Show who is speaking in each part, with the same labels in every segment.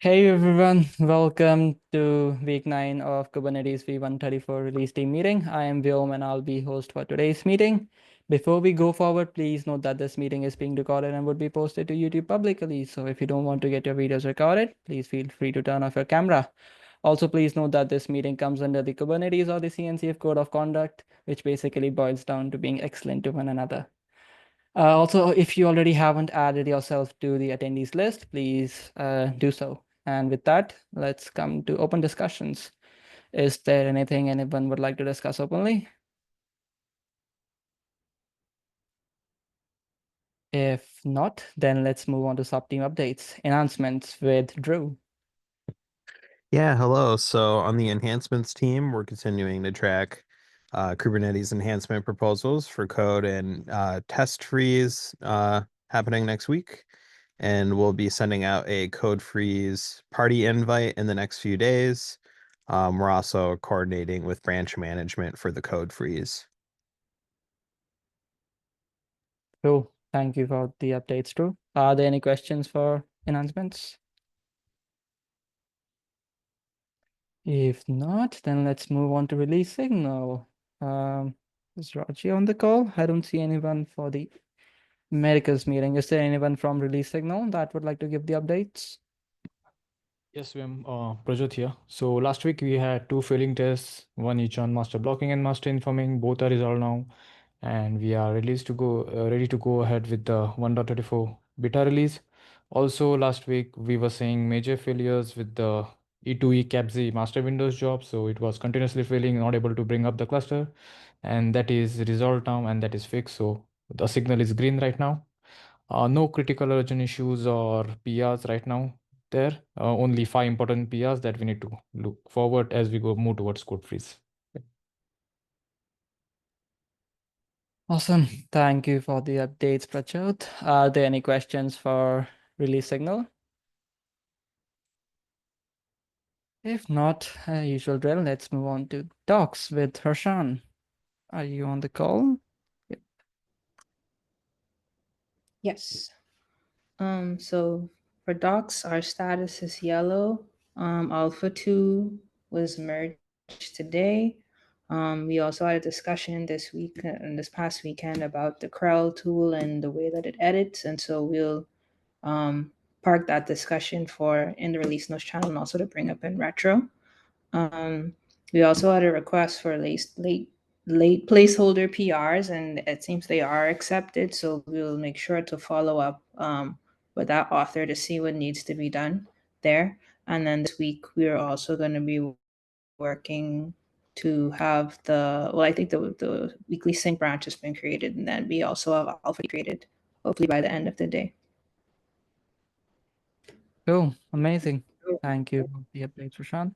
Speaker 1: Hey everyone, welcome to week 9 of Kubernetes V134 release team meeting. I am Vyom and I'll be host for today's meeting. Before we go forward, please note that this meeting is being recorded and would be posted to YouTube publicly. So if you don't want to get your videos recorded, please feel free to turn off your camera. Also, please note that this meeting comes under the Kubernetes or the CNCF code of conduct, which basically boils down to being excellent to one another. Also, if you already haven't added yourself to the attendees list, please do so. And with that, let's come to open discussions. Is there anything anyone would like to discuss openly? If not, then let's move on to sub-team updates. Enhancements with Drew.
Speaker 2: Yeah, hello. So on the enhancements team, we're continuing to track Kubernetes enhancement proposals for code and test freeze happening next week. And we'll be sending out a code freeze party invite in the next few days. We're also coordinating with branch management for the code freeze.
Speaker 1: Cool. Thank you for the updates, Drew. Are there any questions for enhancements? If not, then let's move on to release signal. Is Raji on the call? I don't see anyone for the America's meeting. Is there anyone from release signal that would like to give the updates?
Speaker 3: Yes, Prajot here. So last week we had two failing tests, one each on master blocking and master informing. Both are resolved now, and we are ready to go ahead with the 1.34 beta release. Also, last week we were seeing major failures with the E2E CAPZ master Windows job. So it was continuously failing, not able to bring up the cluster, and that is resolved now and that is fixed. So the signal is green right now. No critical urgent issues or PRs right now there. Only 5 important PRs that we need to look forward as we move towards code freeze.
Speaker 1: Awesome. Thank you for the updates, Prachot. Are there any questions for release signal? If not, usual drill, let's move on to docs with Harshan. Are you on the call? Yep.
Speaker 4: Yes. So for docs, our status is yellow. Alpha 2 was merged today. We also had a discussion this week and this past weekend about the Krell tool and the way that it edits. And so we'll park that discussion for in the release notes channel and also to bring up in retro. We also had a request for late placeholder PRs, and it seems they are accepted. So we'll make sure to follow up with that author to see what needs to be done there. And then this week we're also going to be working to have I think the weekly sync branch has been created, and then we also have alpha created hopefully by the end of the day.
Speaker 1: Cool. Amazing. Thank you for the updates, Harshan.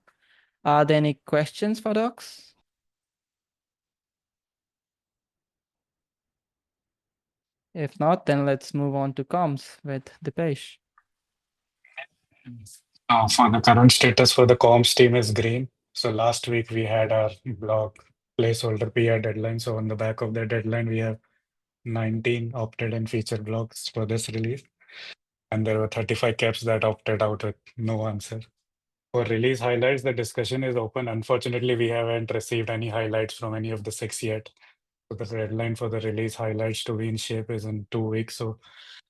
Speaker 1: Are there any questions for docs? If not, then let's move on to comms with Dipesh.
Speaker 5: For the current status for the comms team is green. So last week we had our blog placeholder PR deadline. So on the back of the deadline, we have 19 opted and featured blogs for this release. And there were 35 caps that opted out with no answer. For release highlights, the discussion is open. Unfortunately, we haven't received any highlights from any of the 6 yet. So the deadline for the release highlights to be in shape is in 2 weeks. So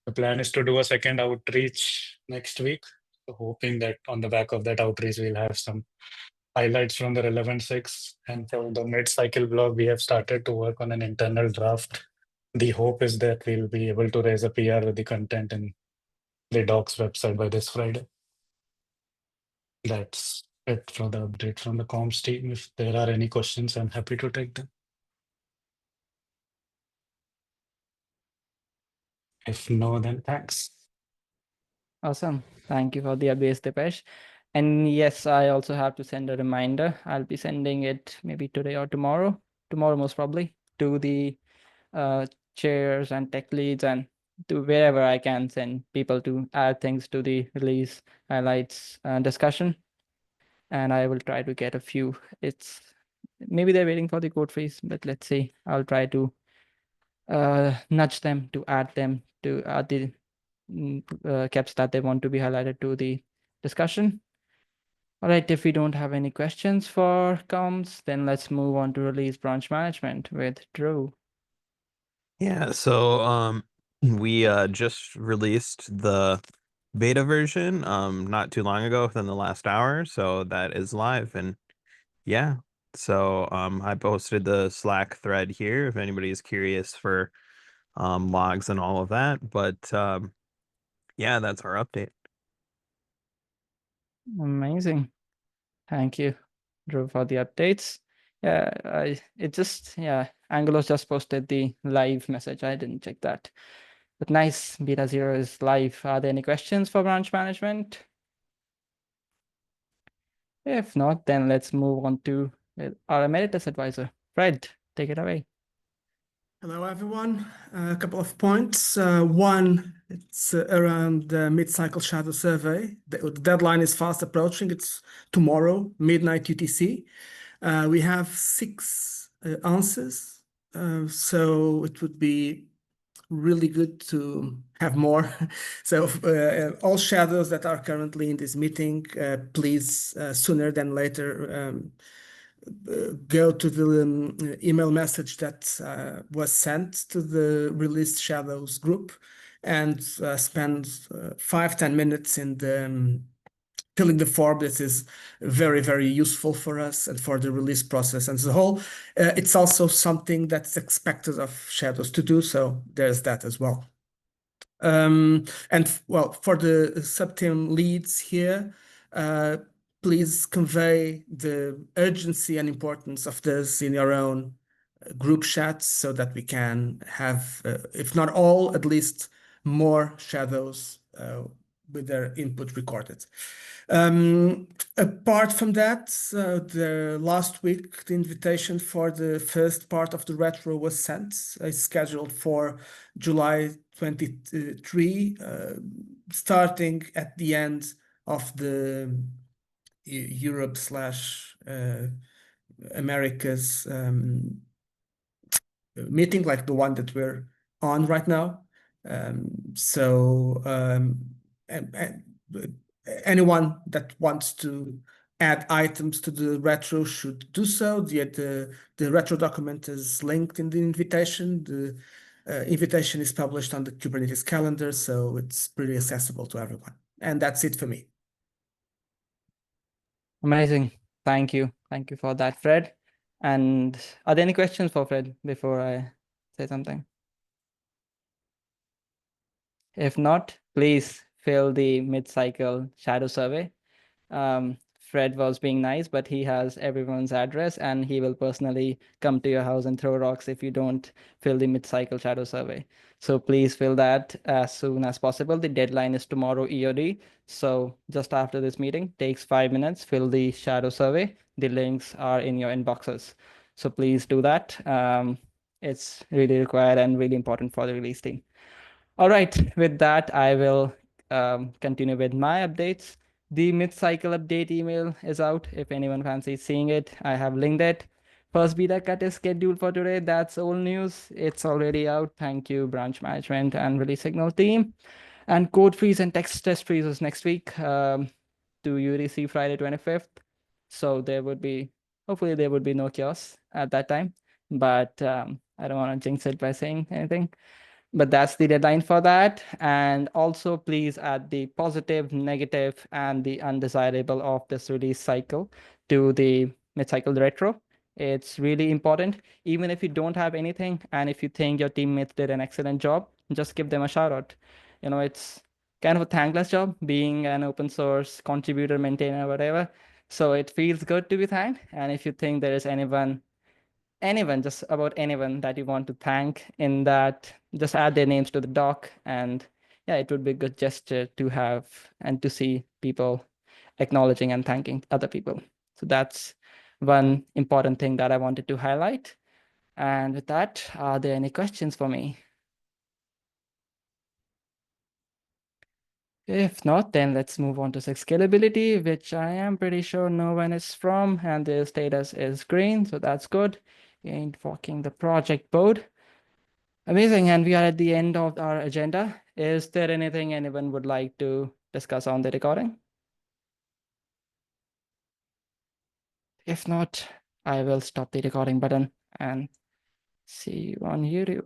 Speaker 5: the plan is to do a second outreach next week. So hoping that on the back of that outreach, we'll have some highlights from the relevant 6. And for the mid-cycle blog, we have started to work on an internal draft. The hope is that we'll be able to raise a PR with the content in the docs website by this Friday. That's it for the update from the comms team. If there are any questions, I'm happy to take them. If no, then thanks.
Speaker 1: Awesome. Thank you for the updates, Dipesh. And yes, I also have to send a reminder. I'll be sending it maybe today or tomorrow most probably, to the chairs and tech leads and to wherever I can send people to add things to the release highlights discussion. And I will try to get a few. It's maybe they're waiting for the code freeze, but let's see. I'll try to nudge them to add them to the caps that they want to be highlighted to the discussion? All right, if we don't have any questions for comms, then let's move on to release branch management with Drew.
Speaker 2: Yeah, so we just released the beta version not too long ago, within the last hour, so that is live. And yeah, so I posted the Slack thread here if anybody's curious for logs and all of that. But yeah, that's our update.
Speaker 1: Amazing. Thank you, Drew, for the updates. Yeah, Angulos just posted the live message. I didn't check that. But nice, Beta 0 is live. Are there any questions for branch management? If not, then let's move on to our emeritus advisor. Fred, take it away.
Speaker 6: Hello, everyone. A couple of points. One, it's around the mid-cycle shadow survey. The deadline is fast approaching. It's tomorrow, midnight UTC. We have 6 answers, so it would be really good to have more. So all shadows that are currently in this meeting, please, sooner than later, go to the email message that was sent to the released shadows group and spend 5-10 minutes in the filling the form. This is very, very useful for us and for the release process as a whole. It's also something that's expected of shadows to do, so there's that as well. And well, for the subteam leads here, please convey the urgency and importance of this in your own group chats so that we can have, if not all, at least more shadows with their input recorded. Apart from that, the last week, the invitation for the first part of the retro was sent. It's scheduled for July 23, starting at the end of the Europe / Americas meeting, like the one that we're on right now. Anyone that wants to add items to the retro should do so. The retro document is linked in the invitation. The invitation is published on the Kubernetes calendar, so it's pretty accessible to everyone. And that's it for me.
Speaker 1: Amazing. Thank you. Thank you for that, Fred. And are there any questions for Fred before I say something? If not, please fill the mid-cycle shadow survey. Fred was being nice, but he has everyone's address and he will personally come to your house and throw rocks if you don't fill the mid-cycle shadow survey. So please fill that as soon as possible. The deadline is tomorrow EOD. So just after this meeting, takes 5 minutes, fill the shadow survey. The links are in your inboxes. So please do that. It's really required and really important for the release team. All right, with that, I will continue with my updates. The mid-cycle update email is out. If anyone fancies seeing it, I have linked it. First beta cut is scheduled for today. That's old news. It's already out. Thank you, branch management and release signal team. And code freeze and text test freeze is next week to UDC Friday 25th. So hopefully there would be no chaos at that time. But I don't want to jinx it by saying anything. But that's the deadline for that. And also please add the positive, negative, and the undesirable of this release cycle to the mid-cycle retro. It's really important. Even if you don't have anything, and if you think your teammates did an excellent job, just give them a shout out. It's kind of a thankless job being an open source contributor, maintainer, whatever. So it feels good to be thanked. And if you think there is anyone, just about anyone that you want to thank in that, just add their names to the doc. And yeah, it would be a good gesture to have and to see people acknowledging and thanking other people. So that's one important thing that I wanted to highlight. And with that, are there any questions for me? If not, then let's move on to SIG scalability, which I am pretty sure no one is from, and the status is green, so that's good. Invoking the project board. Amazing, and we are at the end of our agenda. Is there anything anyone would like to discuss on the recording? If not, I will stop the recording button and see you on YouTube.